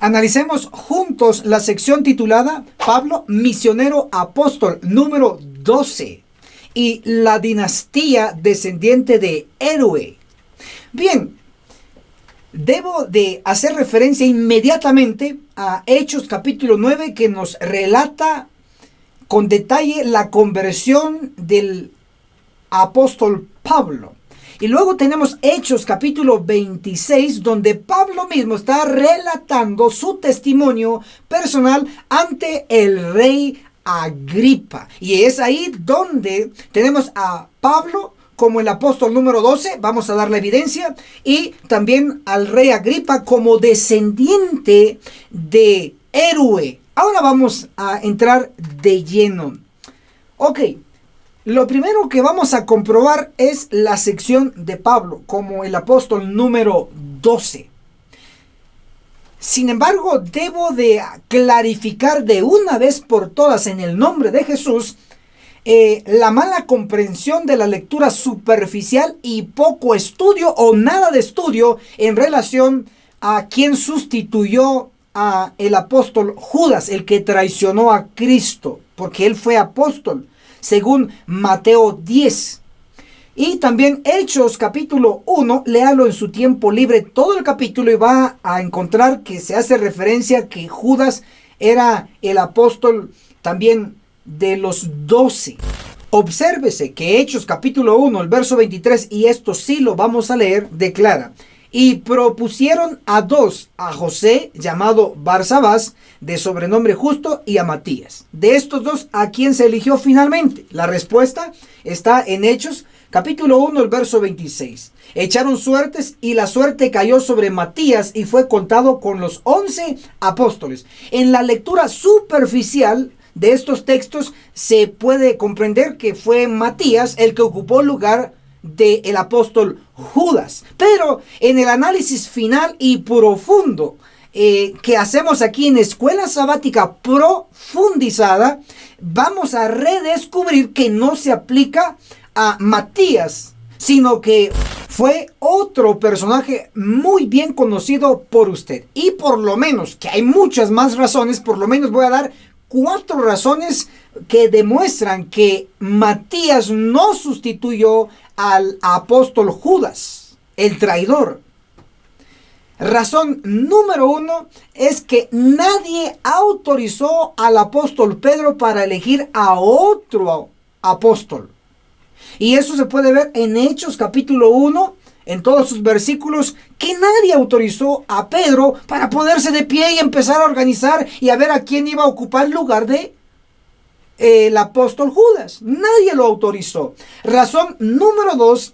Analicemos juntos la sección titulada Pablo, misionero apóstol, número 12, y la dinastía descendiente de Héroe. Bien, debo de hacer referencia inmediatamente a Hechos capítulo 9, que nos relata con detalle la conversión del apóstol Pablo. Y luego tenemos Hechos capítulo 26, donde Pablo mismo está relatando su testimonio personal ante el rey Agripa. Y es ahí donde tenemos a Pablo como el apóstol número 12, vamos a dar la evidencia, y también al rey Agripa como descendiente de Héroe. Ahora vamos a entrar de lleno. Ok. Lo primero que vamos a comprobar es la sección de Pablo como el apóstol número 12. Sin embargo, debo de clarificar de una vez por todas en el nombre de Jesús la mala comprensión de la lectura superficial y poco estudio o nada de estudio en relación a quien sustituyó a el apóstol Judas, el que traicionó a Cristo, porque él fue apóstol, según Mateo 10. Y también Hechos capítulo 1, léalo en su tiempo libre todo el capítulo y va a encontrar que se hace referencia que Judas era el apóstol también de los 12. Obsérvese que Hechos capítulo 1, el verso 23, y esto sí lo vamos a leer, declara: y propusieron a dos, a José, llamado Barsabás, de sobrenombre Justo, y a Matías. De estos dos, ¿a quién se eligió finalmente? La respuesta está en Hechos, capítulo 1, el verso 26. Echaron suertes y la suerte cayó sobre Matías y fue contado con los 11 apóstoles. En la lectura superficial de estos textos se puede comprender que fue Matías el que ocupó el lugar del apóstol Judas. Pero en el análisis final y profundo que hacemos aquí en Escuela Sabática Profundizada, vamos a redescubrir que no se aplica a Matías, sino que fue otro personaje muy bien conocido por usted. Y por lo menos, que hay muchas más razones, por lo menos voy a dar 4 razones que demuestran que Matías no sustituyó al apóstol Judas, el traidor. Razón número 1 es que nadie autorizó al apóstol Pedro para elegir a otro apóstol. Y eso se puede ver en Hechos capítulo 1, en todos sus versículos, que nadie autorizó a Pedro para ponerse de pie y empezar a organizar y a ver a quién iba a ocupar el lugar de el apóstol Judas. Nadie lo autorizó. Razón número 2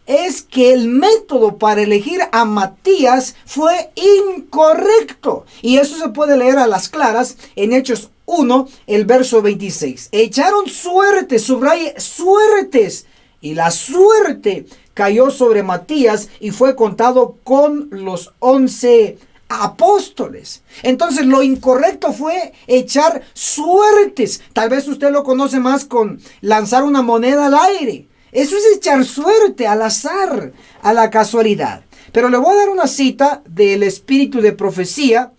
es que el método para elegir a Matías fue incorrecto. Y eso se puede leer a las claras en Hechos 1, el verso 26. Echaron suertes, subraye suertes, y la suerte cayó sobre Matías y fue contado con los 11 apóstoles. Entonces lo incorrecto fue echar suertes. Tal vez usted lo conoce más con lanzar una moneda al aire. Eso es echar suerte al azar, a la casualidad. Pero le voy a dar una cita del espíritu de profecía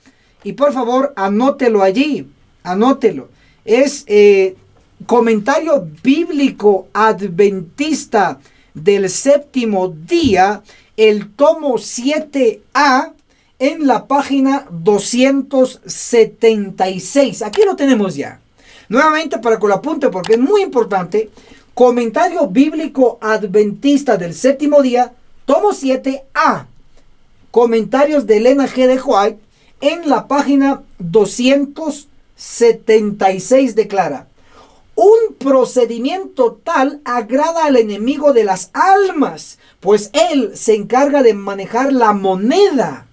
y por favor anótelo allí, anótelo. Es comentario bíblico adventista del séptimo día, el tomo 7A, en la página 276. Aquí lo tenemos ya. Nuevamente para que lo apunte porque es muy importante. Comentario bíblico adventista del séptimo día, tomo 7A. Comentarios de Elena G. de White, en la página 276 declara: un procedimiento tal agrada al enemigo de las almas, pues él se encarga de manejar la moneda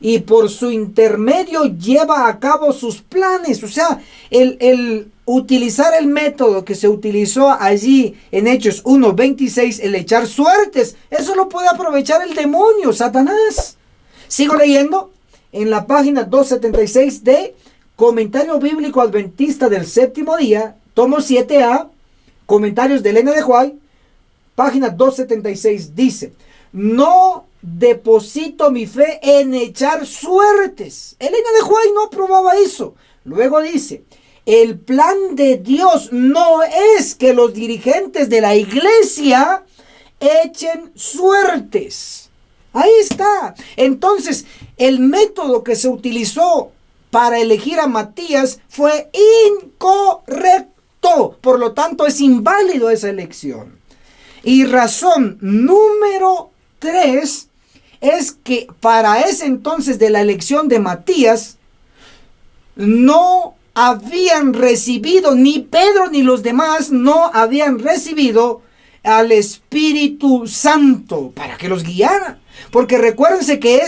y por su intermedio lleva a cabo sus planes. O sea, el utilizar el método que se utilizó allí en Hechos 1:26, el echar suertes, eso lo puede aprovechar el demonio, Satanás. Sigo leyendo en la página 276 de Comentario Bíblico Adventista del Séptimo Día, tomo 7A, comentarios de Elena de White, página 276, dice: no deposito mi fe en echar suertes. Elena de White no aprobaba eso. Luego dice, el plan de Dios no es que los dirigentes de la iglesia echen suertes. Ahí está. Entonces, el método que se utilizó para elegir a Matías fue incorrecto. Por lo tanto, es inválido esa elección. Y razón número 3 es que para ese entonces de la elección de Matías, no habían recibido, ni Pedro ni los demás, no habían recibido al Espíritu Santo para que los guiara. Porque recuérdense que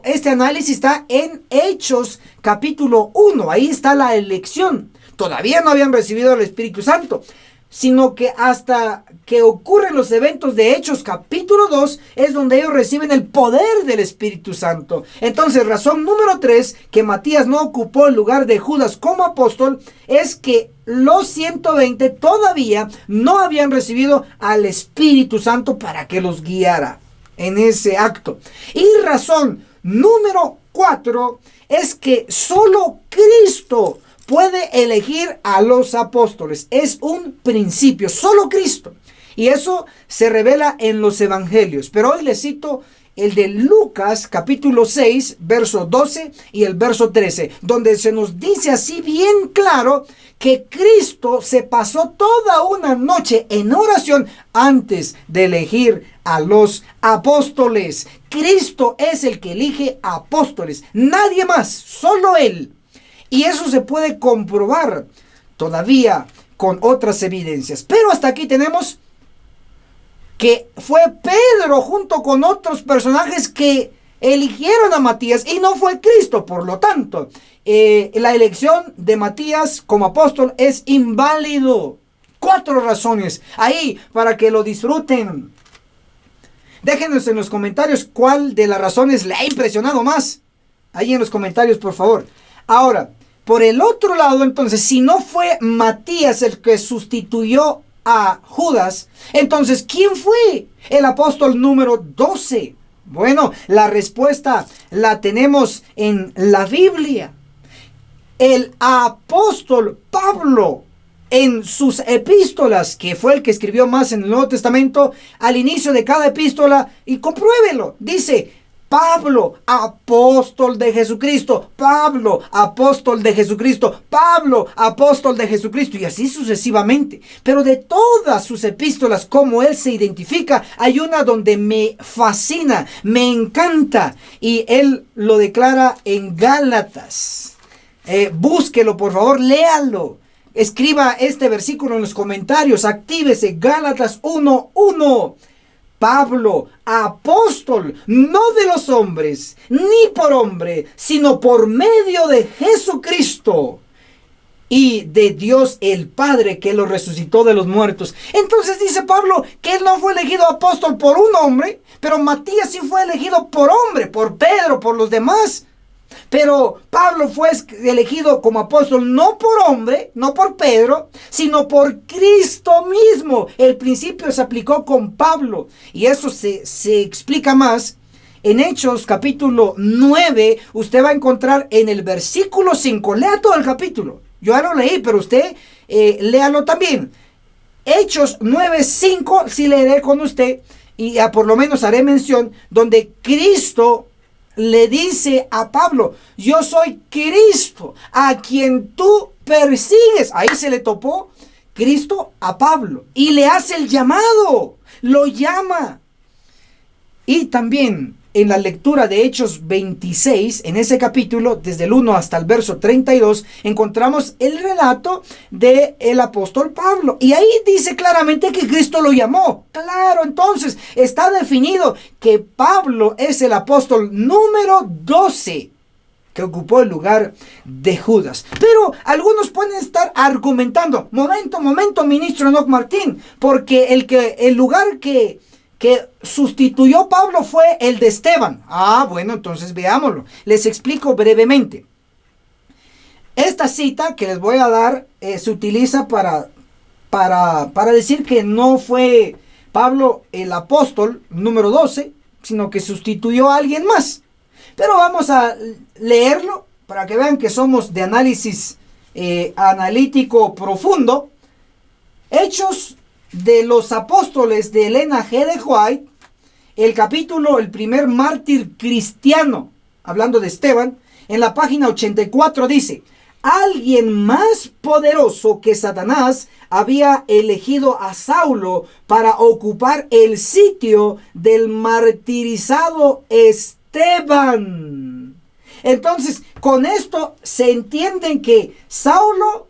este análisis está en Hechos capítulo 1. Ahí está la elección. Todavía no habían recibido al Espíritu Santo, sino que hasta que ocurren los eventos de Hechos capítulo 2 es donde ellos reciben el poder del Espíritu Santo. Entonces, razón número 3 que Matías no ocupó el lugar de Judas como apóstol es que los 120 todavía no habían recibido al Espíritu Santo para que los guiara en ese acto. Y razón número 4 es que solo Cristo puede elegir a los apóstoles. Es un principio, solo Cristo. Y eso se revela en los evangelios. Pero hoy les cito el de Lucas capítulo 6, verso 12 y el verso 13, donde se nos dice así bien claro que Cristo se pasó toda una noche en oración antes de elegir a los apóstoles. Cristo es el que elige apóstoles, nadie más, solo Él. Y eso se puede comprobar todavía con otras evidencias. Pero hasta aquí tenemos que fue Pedro junto con otros personajes que eligieron a Matías y no fue Cristo. Por lo tanto, la elección de Matías como apóstol es inválido. 4 razones ahí para que lo disfruten. Déjenos en los comentarios cuál de las razones le ha impresionado más. Ahí en los comentarios, por favor. Ahora, por el otro lado, entonces, si no fue Matías el que sustituyó a Judas, entonces, ¿quién fue el apóstol número 12? Bueno, la respuesta la tenemos en la Biblia. El apóstol Pablo, en sus epístolas, que fue el que escribió más en el Nuevo Testamento, al inicio de cada epístola, y compruébelo, dice: Pablo, apóstol de Jesucristo. Pablo, apóstol de Jesucristo. Pablo, apóstol de Jesucristo. Y así sucesivamente. Pero de todas sus epístolas, como él se identifica, hay una donde me fascina, me encanta. Y él lo declara en Gálatas. Búsquelo, por favor, léalo. Escriba este versículo en los comentarios. Actívese. Gálatas 1:1. Pablo, apóstol, no de los hombres, ni por hombre, sino por medio de Jesucristo y de Dios el Padre, que lo resucitó de los muertos. Entonces dice Pablo que él no fue elegido apóstol por un hombre, pero Matías sí fue elegido por hombre, por Pedro, por los demás. Pero Pablo fue elegido como apóstol no por hombre, no por Pedro, sino por Cristo mismo. El principio se aplicó con Pablo y eso se explica más. En Hechos capítulo 9, usted va a encontrar en el versículo 5, lea todo el capítulo. Yo ya lo leí, pero usted léalo también. Hechos 9:5, sí leeré con usted y por lo menos haré mención donde Cristo le dice a Pablo: yo soy Cristo a quien tú persigues. Ahí se le topó Cristo a Pablo y le hace el llamado, lo llama. Y también en la lectura de Hechos 26, en ese capítulo, desde el 1 hasta el verso 32, encontramos el relato del apóstol Pablo. Y ahí dice claramente que Cristo lo llamó. Claro, entonces está definido que Pablo es el apóstol número 12 que ocupó el lugar de Judas. Pero algunos pueden estar argumentando: momento, ministro Enoch Martín, porque el lugar que sustituyó Pablo fue el de Esteban. Bueno, entonces veámoslo. Les explico brevemente. Esta cita que les voy a dar se utiliza para decir que no fue Pablo el apóstol número 12, sino que sustituyó a alguien más. Pero vamos a leerlo para que vean que somos de análisis analítico profundo. Hechos de los Apóstoles de Elena G. de White, el capítulo, el primer mártir cristiano, hablando de Esteban, en la página 84 dice: alguien más poderoso que Satanás había elegido a Saulo para ocupar el sitio del martirizado Esteban. Entonces, con esto se entiende que Saulo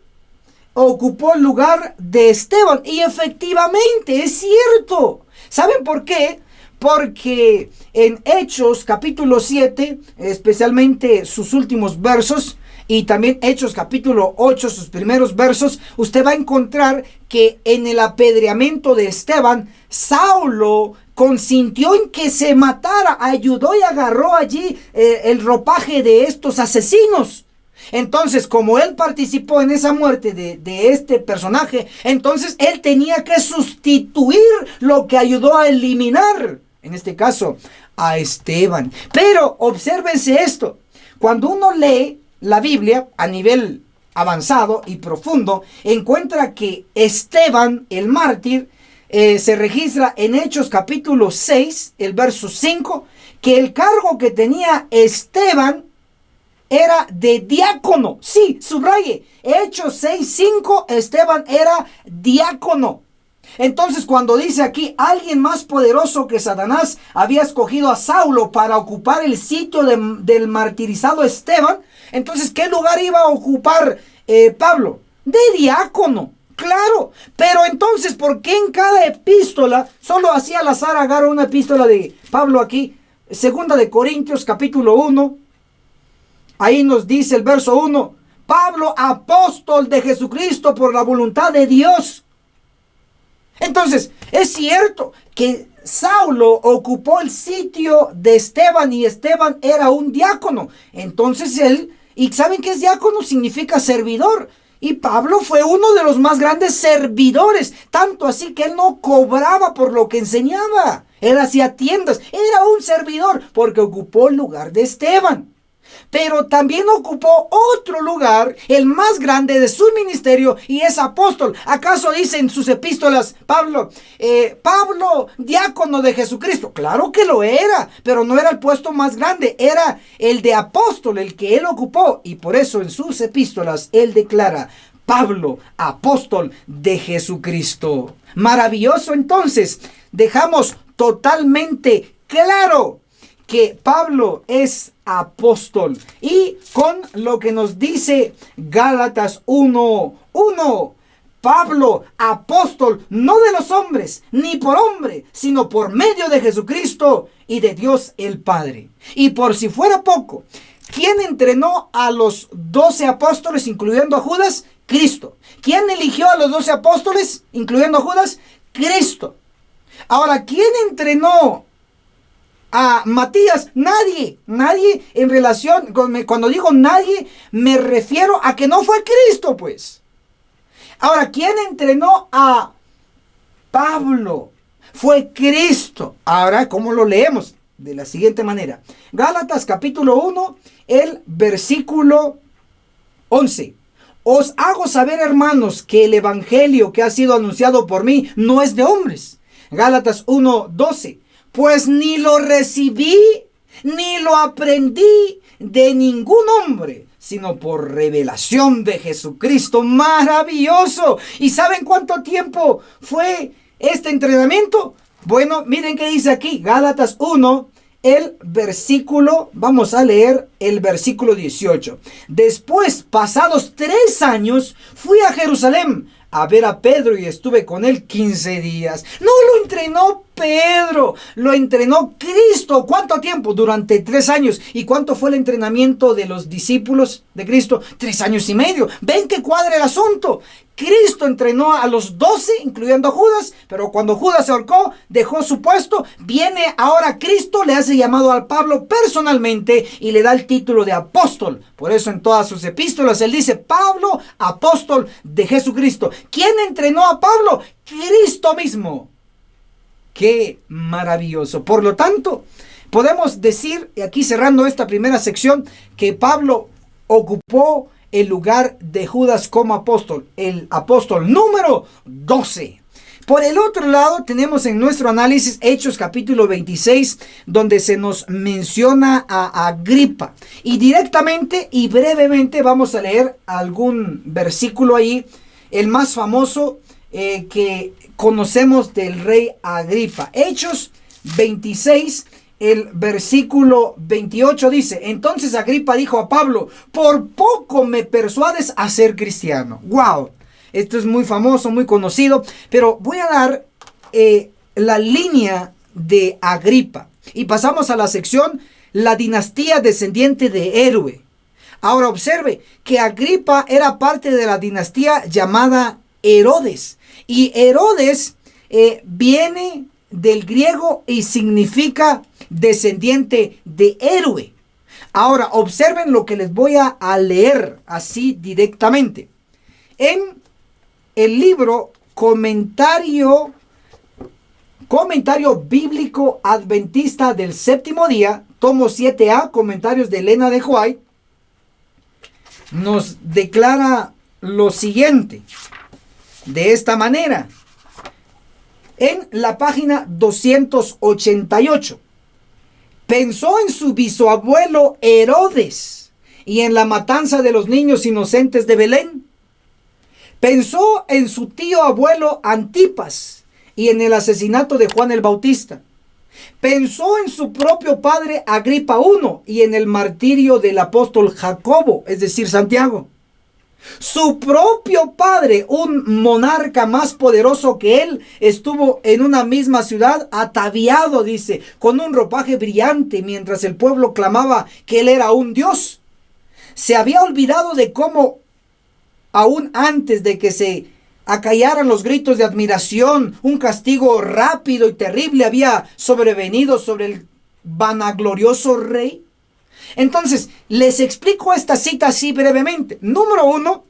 ocupó el lugar de Esteban. Y efectivamente, es cierto. ¿Saben por qué? Porque en Hechos capítulo 7, especialmente sus últimos versos, y también Hechos capítulo 8, sus primeros versos, usted va a encontrar que en el apedreamiento de Esteban, Saulo consintió en que se matara, ayudó y agarró allí el ropaje de estos asesinos. Entonces, como él participó en esa muerte de este personaje, entonces él tenía que sustituir lo que ayudó a eliminar, en este caso, a Esteban. Pero obsérvense esto: cuando uno lee la Biblia a nivel avanzado y profundo, encuentra que Esteban, el mártir, se registra en Hechos capítulo 6, el verso 5, que el cargo que tenía Esteban era de diácono. Sí, subraye, Hechos 6:5, Esteban era diácono. Entonces, cuando dice aquí, alguien más poderoso que Satanás había escogido a Saulo para ocupar el sitio del martirizado Esteban, entonces, ¿qué lugar iba a ocupar Pablo? De diácono, claro. Pero entonces, ¿por qué en cada epístola, solo así al azar agarro una epístola de Pablo aquí? Segunda de Corintios capítulo 1, ahí nos dice el verso 1, Pablo, apóstol de Jesucristo por la voluntad de Dios. Entonces, es cierto que Saulo ocupó el sitio de Esteban y Esteban era un diácono. Entonces ¿y saben qué es diácono? Significa servidor. Y Pablo fue uno de los más grandes servidores, tanto así que él no cobraba por lo que enseñaba. Él hacía tiendas, era un servidor porque ocupó el lugar de Esteban. Pero también ocupó otro lugar, el más grande de su ministerio, y es apóstol. ¿Acaso dice en sus epístolas Pablo, diácono de Jesucristo? Claro que lo era, pero no era el puesto más grande, era el de apóstol, el que él ocupó. Y por eso en sus epístolas él declara, Pablo, apóstol de Jesucristo. Maravilloso. Entonces, dejamos totalmente claro que Pablo es apóstol. Y con lo que nos dice Gálatas 1:1, Pablo, apóstol, no de los hombres, ni por hombre, sino por medio de Jesucristo y de Dios el Padre. Y por si fuera poco, ¿quién entrenó a los 12 apóstoles, incluyendo a Judas? Cristo. ¿Quién eligió a los 12 apóstoles, incluyendo a Judas? Cristo. Ahora, ¿quién entrenó a Matías? Nadie en relación, cuando digo nadie, me refiero a que no fue Cristo, pues. Ahora, ¿quién entrenó a Pablo? Fue Cristo. Ahora, ¿cómo lo leemos? De la siguiente manera. Gálatas capítulo 1, el versículo 11. Os hago saber, hermanos, que el evangelio que ha sido anunciado por mí no es de hombres. Gálatas 1:12. Pues ni lo recibí, ni lo aprendí de ningún hombre, sino por revelación de Jesucristo. Maravilloso. ¿Y saben cuánto tiempo fue este entrenamiento? Bueno, miren qué dice aquí, Gálatas 1, el versículo, vamos a leer el versículo 18. Después, pasados 3 años, fui a Jerusalén a ver a Pedro y estuve con él 15 días. No lo entrenó Pedro, lo entrenó Cristo. ¿Cuánto tiempo? Durante 3 años. ¿Y cuánto fue el entrenamiento de los discípulos de Cristo? 3 años y medio. ¿Ven que cuadra el asunto? Cristo entrenó a los 12, incluyendo a Judas, pero cuando Judas se ahorcó, dejó su puesto. Viene ahora Cristo, le hace llamado a Pablo personalmente y le da el título de apóstol. Por eso en todas sus epístolas él dice, Pablo, apóstol de Jesucristo. ¿Quién entrenó a Pablo? Cristo mismo. Qué maravilloso. Por lo tanto, podemos decir, y aquí cerrando esta primera sección, que Pablo ocupó el lugar de Judas como apóstol, el apóstol número 12. Por el otro lado, tenemos en nuestro análisis Hechos capítulo 26, donde se nos menciona a Agripa. Y directamente y brevemente vamos a leer algún versículo ahí, el más famoso que conocemos del rey Agripa. Hechos 26, el versículo 28 dice: entonces Agripa dijo a Pablo, por poco me persuades a ser cristiano. ¡Wow! Esto es muy famoso, muy conocido, pero voy a dar la línea de Agripa. Y pasamos a la sección, la dinastía descendiente de Héroe. Ahora observe que Agripa era parte de la dinastía llamada Herodes. Y Herodes viene del griego y significa descendiente de héroe. Ahora observen lo que les voy a leer así directamente. En el libro Comentario Bíblico Adventista del Séptimo Día, tomo 7A, comentarios de Elena de White, nos declara lo siguiente, de esta manera. En la página 288, pensó en su bisabuelo Herodes y en la matanza de los niños inocentes de Belén. Pensó en su tío abuelo Antipas y en el asesinato de Juan el Bautista. Pensó en su propio padre Agripa I y en el martirio del apóstol Jacobo, es decir, Santiago. Su propio padre, un monarca más poderoso que él, estuvo en una misma ciudad ataviado, dice, con un ropaje brillante, mientras el pueblo clamaba que él era un dios. Se había olvidado de cómo, aún antes de que se acallaran los gritos de admiración, un castigo rápido y terrible había sobrevenido sobre el vanaglorioso rey. Entonces, les explico esta cita así brevemente. Número 1,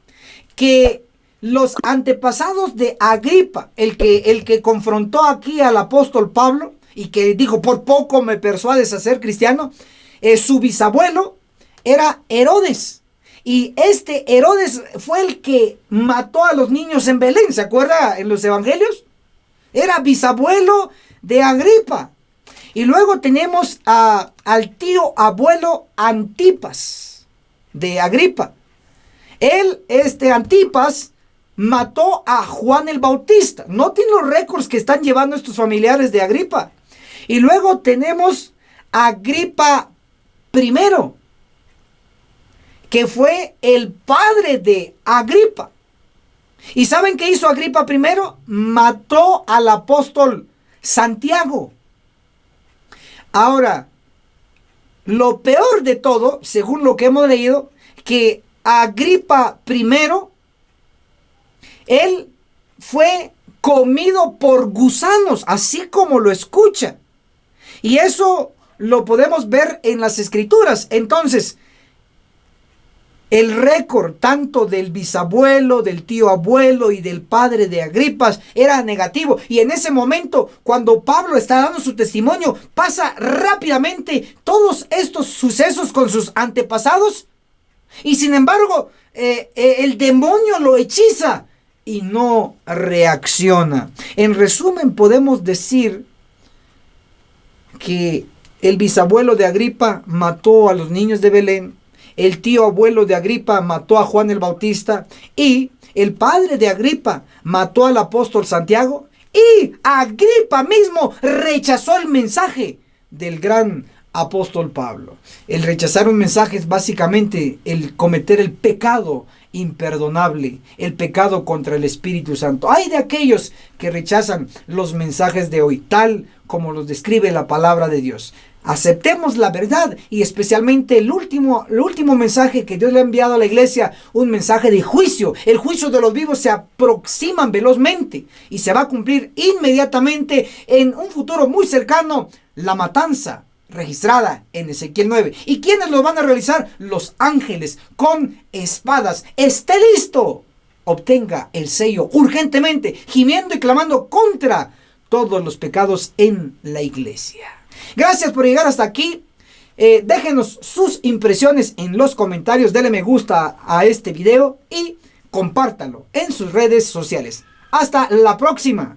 que los antepasados de Agripa, el que confrontó aquí al apóstol Pablo y que dijo, por poco me persuades a ser cristiano, su bisabuelo era Herodes. Y este Herodes fue el que mató a los niños en Belén, ¿se acuerda en los evangelios? Era bisabuelo de Agripa. Y luego tenemos al tío abuelo Antipas de Agripa. Antipas mató a Juan el Bautista. Noten los récords que están llevando estos familiares de Agripa. Y luego tenemos a Agripa I, que fue el padre de Agripa. ¿Y saben qué hizo Agripa I? Mató al apóstol Santiago. Ahora, lo peor de todo, según lo que hemos leído, que Agripa I, él fue comido por gusanos, así como lo escucha. Y eso lo podemos ver en las escrituras. Entonces, el récord tanto del bisabuelo, del tío abuelo y del padre de Agripas era negativo. Y en ese momento, cuando Pablo está dando su testimonio, pasa rápidamente todos estos sucesos con sus antepasados. Y sin embargo, el demonio lo hechiza y no reacciona. En resumen, podemos decir que el bisabuelo de Agripa mató a los niños de Belén. El tío abuelo de Agripa mató a Juan el Bautista y el padre de Agripa mató al apóstol Santiago y Agripa mismo rechazó el mensaje del gran apóstol Pablo. El rechazar un mensaje es básicamente el cometer el pecado imperdonable, el pecado contra el Espíritu Santo. Hay de aquellos que rechazan los mensajes de hoy, tal como los describe la palabra de Dios. Aceptemos la verdad y especialmente el último mensaje que Dios le ha enviado a la iglesia, un mensaje de juicio. El juicio de los vivos se aproxima velozmente y se va a cumplir inmediatamente en un futuro muy cercano, la matanza registrada en Ezequiel 9. ¿Y quiénes lo van a realizar? Los ángeles con espadas. ¡Esté listo! Obtenga el sello urgentemente, gimiendo y clamando contra todos los pecados en la iglesia. Gracias por llegar hasta aquí. Déjenos sus impresiones en los comentarios, denle me gusta a este video y compártanlo en sus redes sociales. Hasta la próxima.